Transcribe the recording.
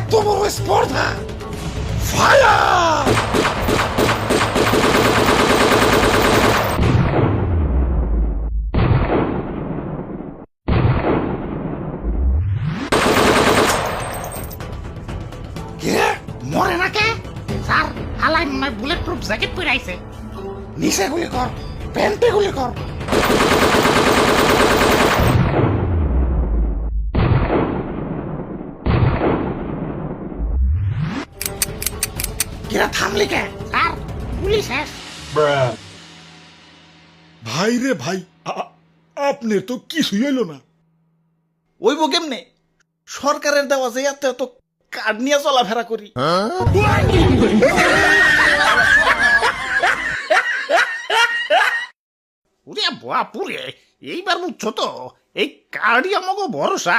এত বড় স্পর্ধা! ফায়ার! মরে না কে? স্যার হালাই মনে হয় বুলেট প্রুফ জ্যাকেট পরে আইছে। নিচে গুলি কর, প্যান্টে গুলি কর। কিরা থামলি কে? স্যার গুলি শেষ। ভাই রে ভাই, আপনার তো কিছুই হইল না। ওইব কেমনে? সরকারের দেওয়া যে এত এত কার্ড নিয়ে চলাফেরা করি। ওরে বাপুরে, এইবার বুঝছো তো এই কার্ডই আমাকে ভরসা।